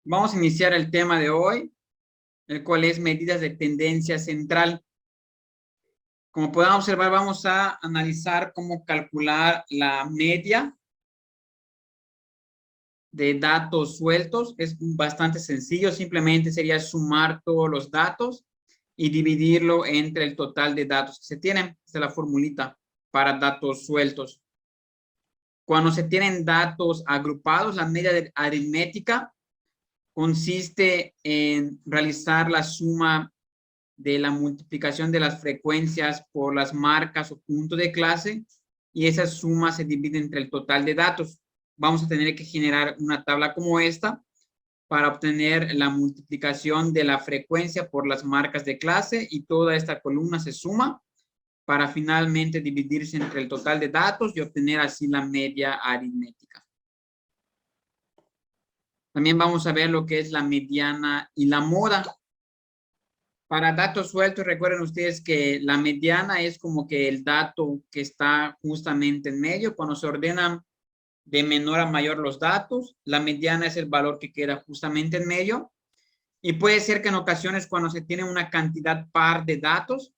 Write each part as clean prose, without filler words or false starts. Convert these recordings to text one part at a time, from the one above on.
Vamos a iniciar el tema de hoy, el cual es medidas de tendencia central. Como pueden observar, vamos a analizar cómo calcular la media de datos sueltos. Es bastante sencillo, simplemente sería sumar todos los datos y dividirlo entre el total de datos que se tienen. Esta es la formulita para datos sueltos. Cuando se tienen datos agrupados, la media aritmética consiste en realizar la suma de la multiplicación de las frecuencias por las marcas o puntos de clase, y esa suma se divide entre el total de datos. Vamos a tener que generar una tabla como esta para obtener la multiplicación de la frecuencia por las marcas de clase, y toda esta columna se suma para finalmente dividirse entre el total de datos y obtener así la media aritmética. También vamos a ver lo que es la mediana y la moda. Para datos sueltos, recuerden ustedes que la mediana es como que el dato que está justamente en medio. Cuando se ordenan de menor a mayor los datos, la mediana es el valor que queda justamente en medio. Y puede ser que en ocasiones, cuando se tiene una cantidad par de datos,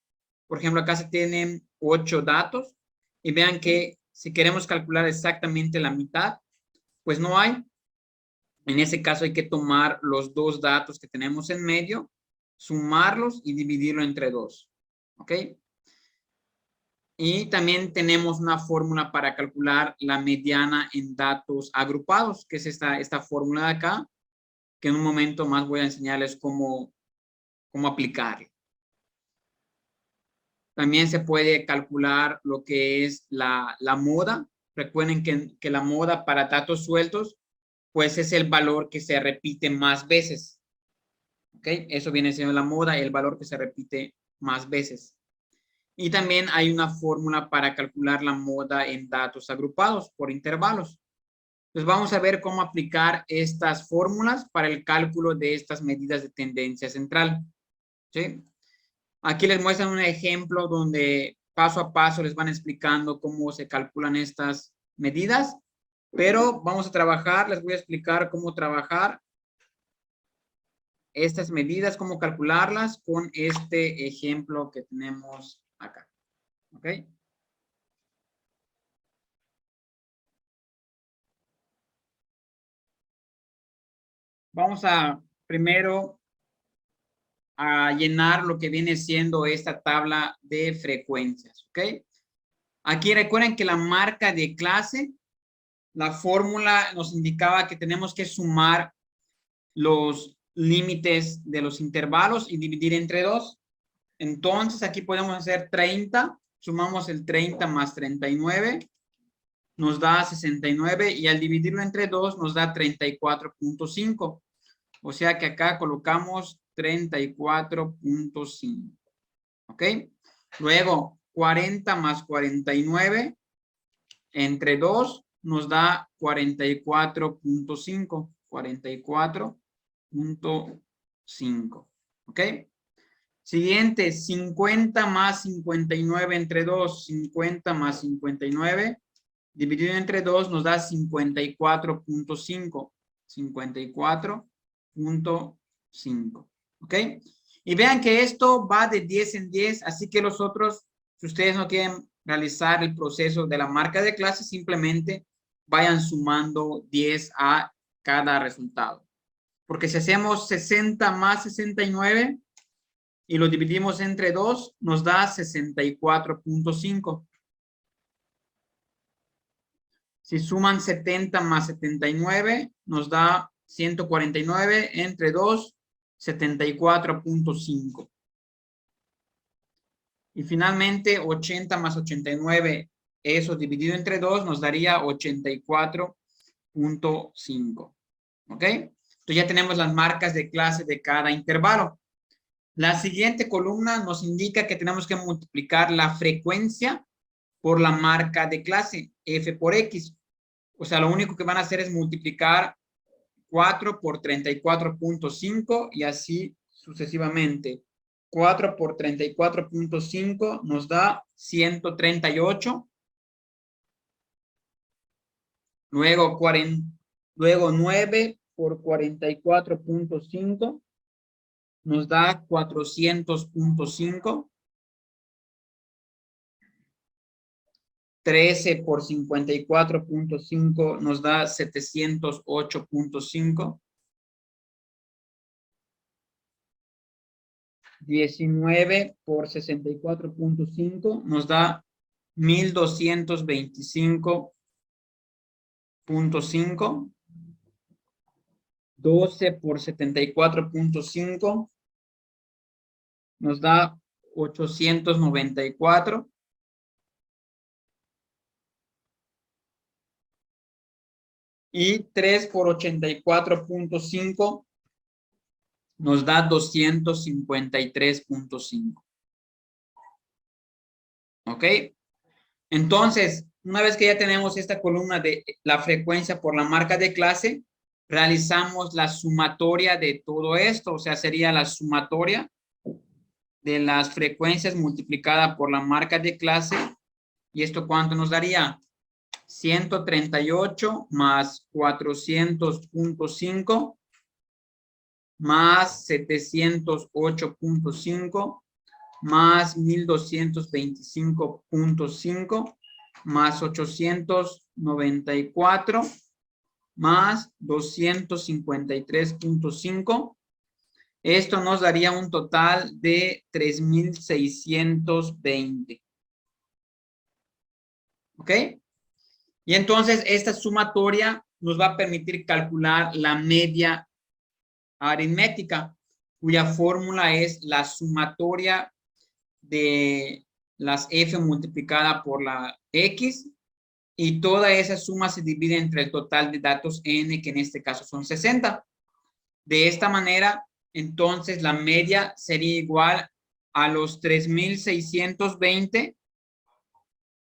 por ejemplo, acá se tienen 8 datos, y vean que si queremos calcular exactamente la mitad, pues no hay. En ese caso hay que tomar los dos datos que tenemos en medio, sumarlos y dividirlo entre 2. ¿Ok? Y también tenemos una fórmula para calcular la mediana en datos agrupados, que es esta fórmula de acá, que en un momento más voy a enseñarles cómo aplicarla. También se puede calcular lo que es la moda. Recuerden que la moda para datos sueltos, pues es el valor que se repite más veces. ¿Ok? Eso viene siendo la moda, el valor que se repite más veces. Y también hay una fórmula para calcular la moda en datos agrupados por intervalos. Entonces vamos a ver cómo aplicar estas fórmulas para el cálculo de estas medidas de tendencia central. ¿Sí? Aquí les muestran un ejemplo donde paso a paso les van explicando cómo se calculan estas medidas, pero vamos a trabajar, les voy a explicar cómo trabajar estas medidas, cómo calcularlas con este ejemplo que tenemos acá. ¿Ok? Vamos a primero a llenar lo que viene siendo esta tabla de frecuencias. ¿Ok? Aquí recuerden que la marca de clase, la fórmula nos indicaba que tenemos que sumar los límites de los intervalos y dividir entre 2. Entonces aquí podemos hacer 30, sumamos el 30 más 39, nos da 69, y al dividirlo entre 2 nos da 34.5. O sea que acá colocamos 34.5. ¿Ok? Luego 40 más 49 entre 2 nos da 44.5. 44.5. ¿Ok? Siguiente, 50 más 59 entre 2, 50 más 59, dividido entre 2 nos da 54.5, 54.5, ¿ok? Y vean que esto va de 10 en 10, así que los otros, si ustedes no quieren realizar el proceso de la marca de clase, simplemente vayan sumando 10 a cada resultado. Porque si hacemos 60 más 69 y lo dividimos entre 2, nos da 64.5. Si suman 70 más 79, nos da 149 entre 2, 74.5. Y finalmente 80 más 89, eso dividido entre 2 nos daría 84.5. ¿Ok? Entonces ya tenemos las marcas de clase de cada intervalo. La siguiente columna nos indica que tenemos que multiplicar la frecuencia por la marca de clase, f por x. O sea, lo único que van a hacer es multiplicar 4 por 34.5 y así sucesivamente. 4 por 34.5 nos da 138. Luego 9 por 44.5 nos da 400.5. 13 por 54.5 nos da 708.5. 19 por 64.5 nos da 1225.5. 12 por 74.5 nos da 894. Y 3 por 84.5 nos da 253.5. ¿Ok? Entonces, una vez que ya tenemos esta columna de la frecuencia por la marca de clase, realizamos la sumatoria de todo esto. O sea, sería la sumatoria de las frecuencias multiplicada por la marca de clase. ¿Y esto cuánto nos daría? 138 más 400.5 más 708.5 más 1225.5 más 894 más 253.5. Esto nos daría un total de 3.620. ¿Ok? Y entonces esta sumatoria nos va a permitir calcular la media aritmética, cuya fórmula es la sumatoria de las F multiplicada por la X, y toda esa suma se divide entre el total de datos N, que en este caso son 60. De esta manera, entonces la media sería igual a los 3.620.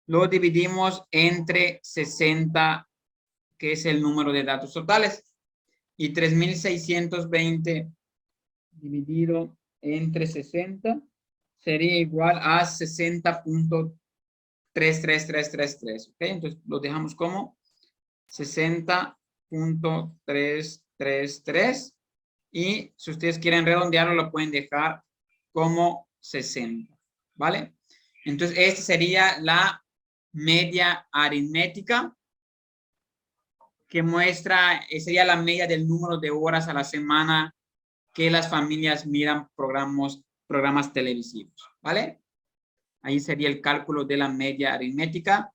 Lo dividimos entre 60, que es el número de datos totales. Y 3.620 dividido entre 60 sería igual a 60.33333. ¿Ok? Entonces lo dejamos como 60.333. Y si ustedes quieren redondearlo, lo pueden dejar como 60. ¿Vale? Entonces, esta sería la media aritmética, que muestra, sería la media del número de horas a la semana que las familias miran programas televisivos, ¿vale? Ahí sería el cálculo de la media aritmética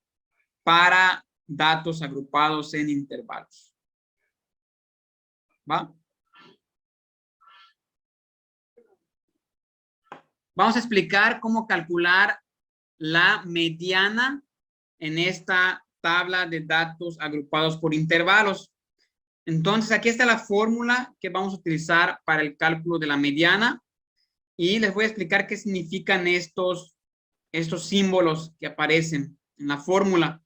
para datos agrupados en intervalos. ¿Va? Vamos a explicar cómo calcular la mediana en esta tabla de datos agrupados por intervalos. Entonces, aquí está la fórmula que vamos a utilizar para el cálculo de la mediana, y les voy a explicar qué significan estos símbolos que aparecen en la fórmula.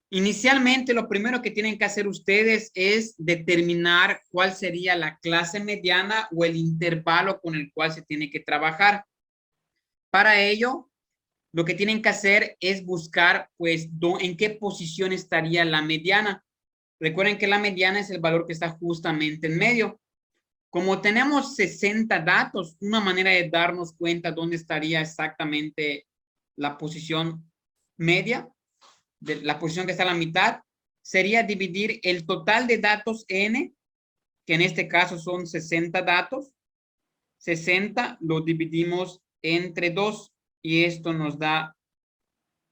Inicialmente, lo primero que tienen que hacer ustedes es determinar cuál sería la clase mediana o el intervalo con el cual se tiene que trabajar. Para ello, lo que tienen que hacer es buscar, pues, en qué posición estaría la mediana. Recuerden que la mediana es el valor que está justamente en medio. Como tenemos 60 datos, una manera de darnos cuenta dónde estaría exactamente la posición media, de la posición que está a la mitad, sería dividir el total de datos N, que en este caso son 60 datos. 60 lo dividimos entre 2 y esto nos da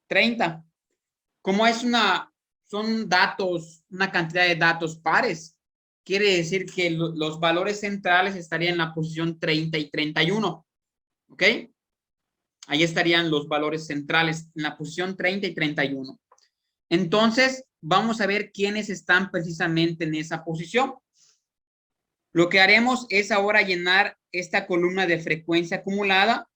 30. Como son datos, una cantidad de datos pares, quiere decir que los valores centrales estarían en la posición 30 y 31. ¿Ok? Ahí estarían los valores centrales en la posición 30 y 31. Entonces, vamos a ver quiénes están precisamente en esa posición. Lo que haremos es ahora llenar esta columna de frecuencia acumulada,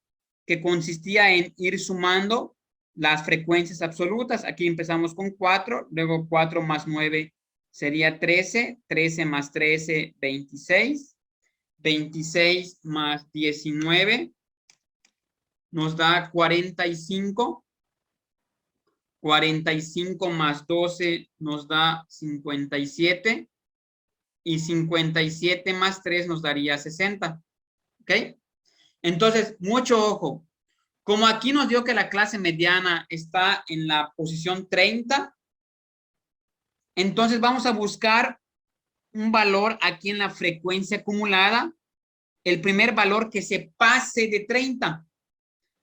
que consistía en ir sumando las frecuencias absolutas. Aquí empezamos con 4, luego 4 más 9 sería 13, 13 más 13, 26, 26 más 19 nos da 45, 45 más 12 nos da 57, y 57 más 3 nos daría 60. ¿Ok? Entonces, mucho ojo. Como aquí nos dio que la clase mediana está en la posición 30, entonces vamos a buscar un valor aquí en la frecuencia acumulada. El primer valor que se pase de 30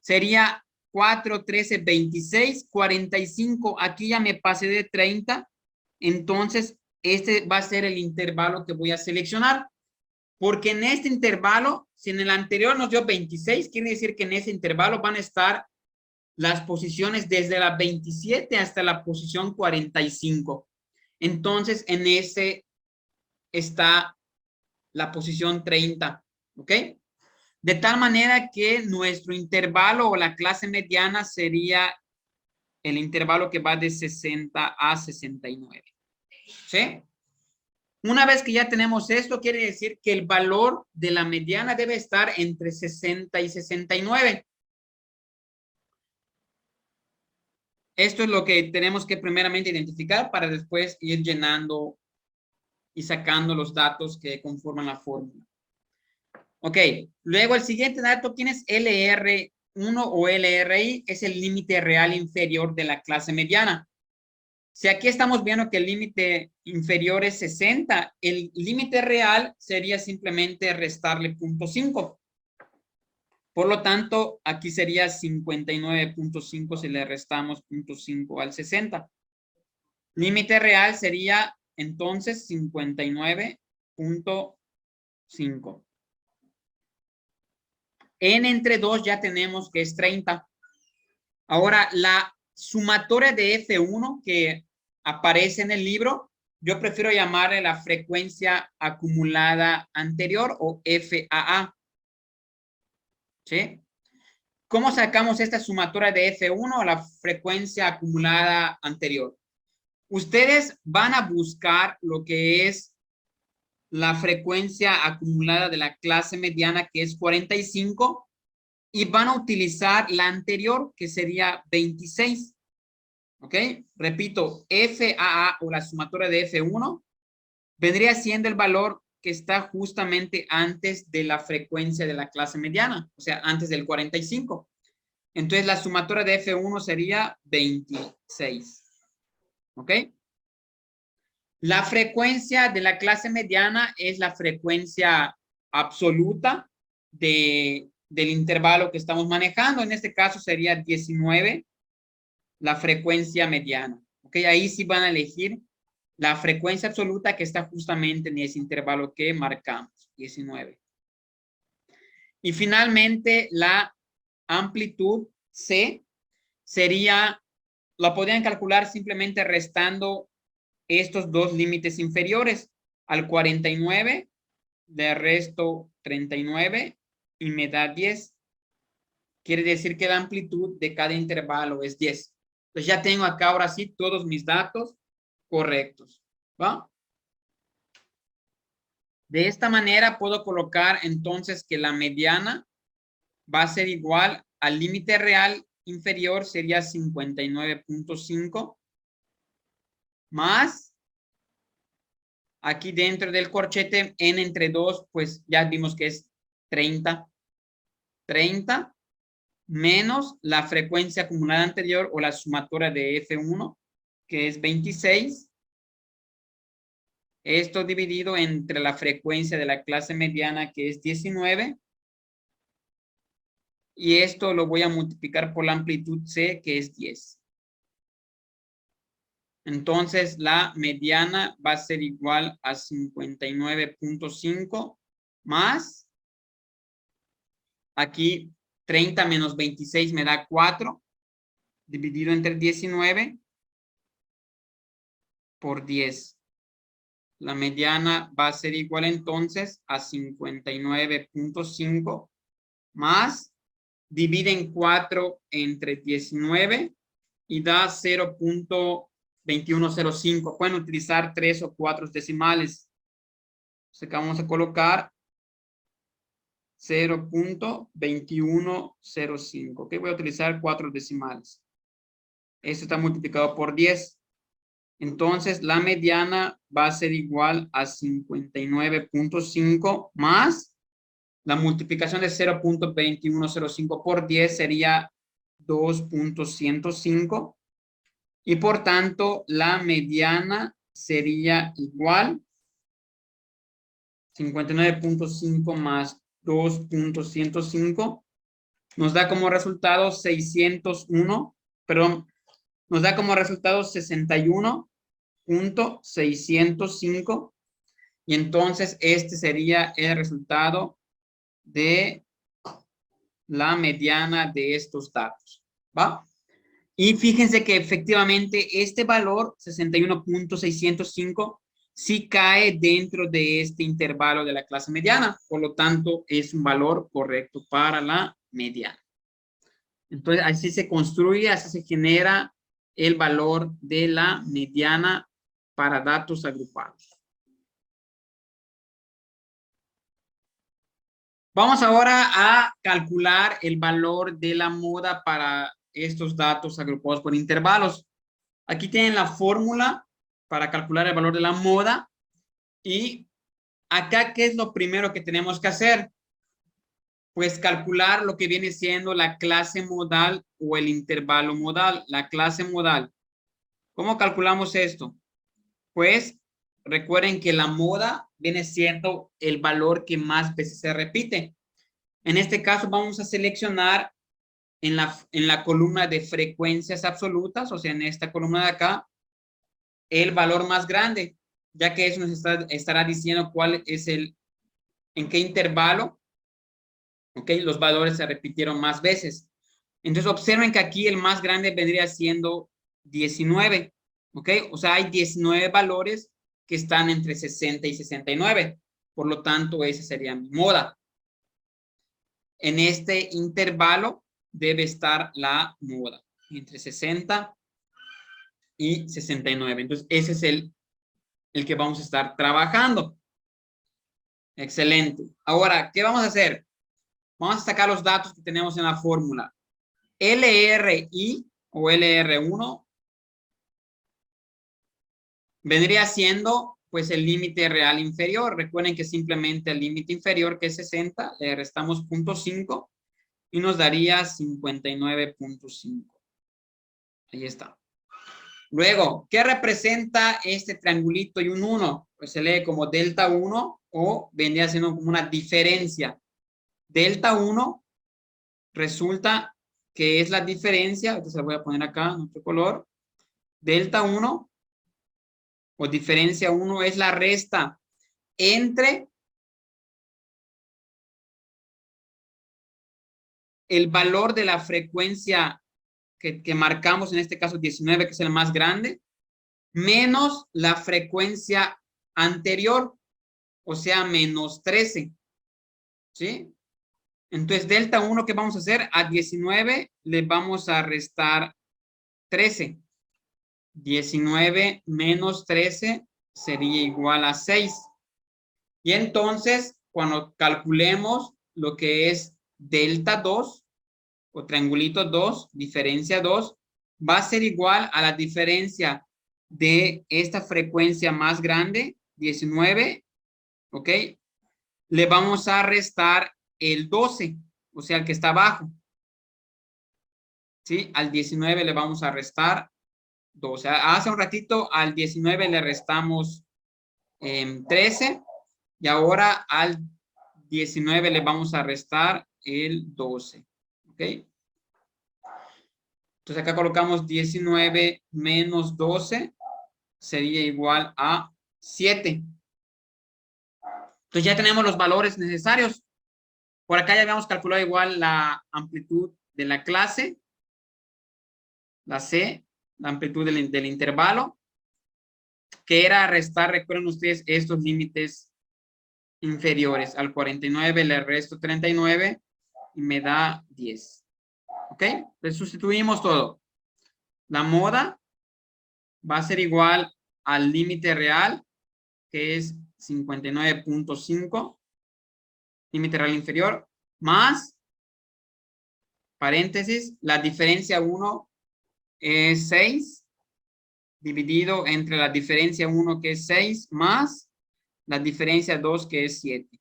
sería 4, 13, 26, 45. Aquí ya me pasé de 30. Entonces, este va a ser el intervalo que voy a seleccionar. Porque en este intervalo, si en el anterior nos dio 26, quiere decir que en ese intervalo van a estar las posiciones desde la 27 hasta la posición 45. Entonces, en ese está la posición 30. ¿Ok? De tal manera que nuestro intervalo o la clase mediana sería el intervalo que va de 60 a 69. ¿Sí? Una vez que ya tenemos esto, quiere decir que el valor de la mediana debe estar entre 60 y 69. Esto es lo que tenemos que primeramente identificar para después ir llenando y sacando los datos que conforman la fórmula. Ok, luego el siguiente dato, ¿quién es LR1 o LRI? Es el límite real inferior de la clase mediana. Si aquí estamos viendo que el límite inferior es 60, el límite real sería simplemente restarle 0.5. Por lo tanto, aquí sería 59.5 si le restamos 0.5 al 60. Límite real sería entonces 59.5. N entre 2 ya tenemos que es 30. Ahora, la sumatoria de F1 que aparece en el libro, yo prefiero llamarle la frecuencia acumulada anterior o FAA. ¿Sí? ¿Cómo sacamos esta sumatoria de F1 o la frecuencia acumulada anterior? Ustedes van a buscar lo que es la frecuencia acumulada de la clase mediana, que es 45, y van a utilizar la anterior, que sería 26. ¿Ok? Repito, FAA o la sumatoria de F1 vendría siendo el valor que está justamente antes de la frecuencia de la clase mediana, o sea, antes del 45. Entonces, la sumatoria de F1 sería 26. ¿Ok? La frecuencia de la clase mediana es la frecuencia absoluta del intervalo que estamos manejando. En este caso sería 19, la frecuencia mediana. ¿Ok? Ahí sí van a elegir la frecuencia absoluta que está justamente en ese intervalo que marcamos, 19. Y finalmente, la amplitud C sería, la podrían calcular simplemente restando estos dos límites inferiores. Al 49 le resto 39 y me da 10. Quiere decir que la amplitud de cada intervalo es 10. Entonces ya tengo acá ahora sí todos mis datos correctos. ¿Va? De esta manera puedo colocar entonces que la mediana va a ser igual al límite real inferior, sería 59.5 más aquí dentro del corchete n entre 2, pues ya vimos que es 30. 30 menos la frecuencia acumulada anterior o la sumatoria de F1, que es 26. Esto dividido entre la frecuencia de la clase mediana, que es 19. Y esto lo voy a multiplicar por la amplitud C, que es 10. Entonces, la mediana va a ser igual a 59.5 más, aquí 30 menos 26 me da 4, dividido entre 19 por 10. La mediana va a ser igual entonces a 59.5 más, divide en 4 entre 19 y da 0.2105. Pueden utilizar 3 o 4 decimales. Así que vamos a colocar 0.2105. Ok, voy a utilizar 4 decimales. Esto está multiplicado por 10. Entonces, la mediana va a ser igual a 59.5 más la multiplicación de 0.2105 por 10 sería 2.105. Y por tanto, la mediana sería igual 59.5 más 2.105. Nos da como resultado 601, perdón, nos da como resultado 61.605. Y entonces este sería el resultado de la mediana de estos datos, ¿va? Y fíjense que efectivamente este valor, 61.605, sí cae dentro de este intervalo de la clase mediana. Por lo tanto, es un valor correcto para la mediana. Entonces, así se construye, así se genera el valor de la mediana para datos agrupados. Vamos ahora a calcular el valor de la moda para estos datos agrupados por intervalos. Aquí tienen la fórmula para calcular el valor de la moda. Y acá, ¿qué es lo primero que tenemos que hacer? Pues calcular lo que viene siendo la clase modal o el intervalo modal. La clase modal. ¿Cómo calculamos esto? Pues recuerden que la moda viene siendo el valor que más veces se repite. En este caso vamos a seleccionar en la columna de frecuencias absolutas, o sea, en esta columna de acá, el valor más grande, ya que eso nos estará diciendo cuál es en qué intervalo, ok, los valores se repitieron más veces. Entonces observen que aquí el más grande vendría siendo 19, ok, o sea, hay 19 valores que están entre 60 y 69, por lo tanto, ese sería mi moda. En este intervalo debe estar la moda, entre 60 y 69. Entonces, ese es el que vamos a estar trabajando. Excelente. Ahora, ¿qué vamos a hacer? Vamos a sacar los datos que tenemos en la fórmula. LRI o LR1 vendría siendo pues el límite real inferior. Recuerden que simplemente el límite inferior, que es 60, le restamos 0.5 y nos daría 59.5. Ahí está. Luego, ¿qué representa este triangulito y un 1? Pues se lee como delta 1 o vendría siendo como una diferencia. Delta 1 resulta que es la diferencia, entonces la voy a poner acá en otro color. Delta 1 o diferencia 1 es la resta entre el valor de la frecuencia que marcamos, en este caso 19, que es el más grande, menos la frecuencia anterior, o sea, menos 13. ¿Sí? Entonces, delta 1, ¿qué vamos a hacer? A 19 le vamos a restar 13. 19 menos 13 sería igual a 6. Y entonces, cuando calculemos lo que es delta 2 o triangulito 2, diferencia 2, va a ser igual a la diferencia de esta frecuencia más grande, 19, ¿ok? Le vamos a restar el 12, o sea, el que está abajo. ¿Sí? Al 19 le vamos a restar 12. Hace un ratito al 19 le restamos 13 y ahora al 19 le vamos a restar el 12. ¿Ok? Entonces acá colocamos 19 menos 12 sería igual a 7. Entonces ya tenemos los valores necesarios. Por acá ya habíamos calculado igual la amplitud de la clase, la C, la amplitud del intervalo, que era restar, recuerden ustedes, estos límites inferiores. Al 49 le resto 39 y me da 10. ¿Ok? Entonces sustituimos todo. La moda va a ser igual al límite real, que es 59.5, límite real inferior, más, paréntesis, la diferencia 1 es 6, dividido entre la diferencia 1 que es 6 más la diferencia 2 que es 7.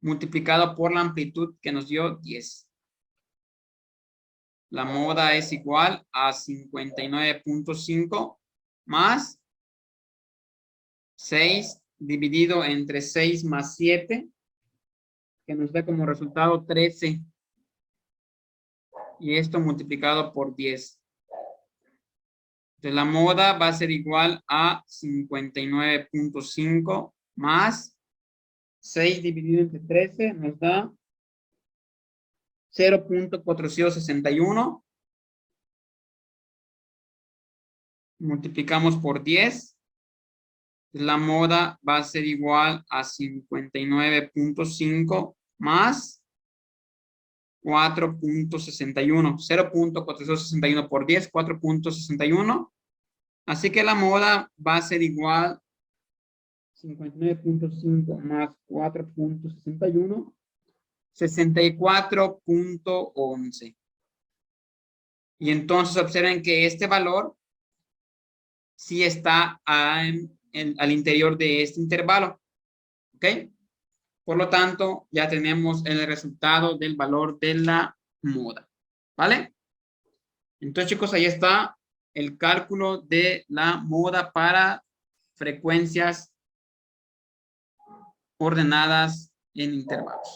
Multiplicado por la amplitud que nos dio 10. La moda es igual a 59.5 más 6 dividido entre 6 más 7, que nos da como resultado 13. Y esto multiplicado por 10. Entonces la moda va a ser igual a 59.5 más 6 dividido entre 13 nos da 0.461. Multiplicamos por 10. La moda va a ser igual a 59.5 más 4.61. 0.461 por 10, 4.61. Así que la moda va a ser igual 59.5 más 4.61, 64.11. Y entonces observen que este valor sí está al interior de este intervalo. ¿Ok? Por lo tanto, ya tenemos el resultado del valor de la moda. ¿Vale? Entonces, chicos, ahí está el cálculo de la moda para frecuencias ordenadas en intervalos.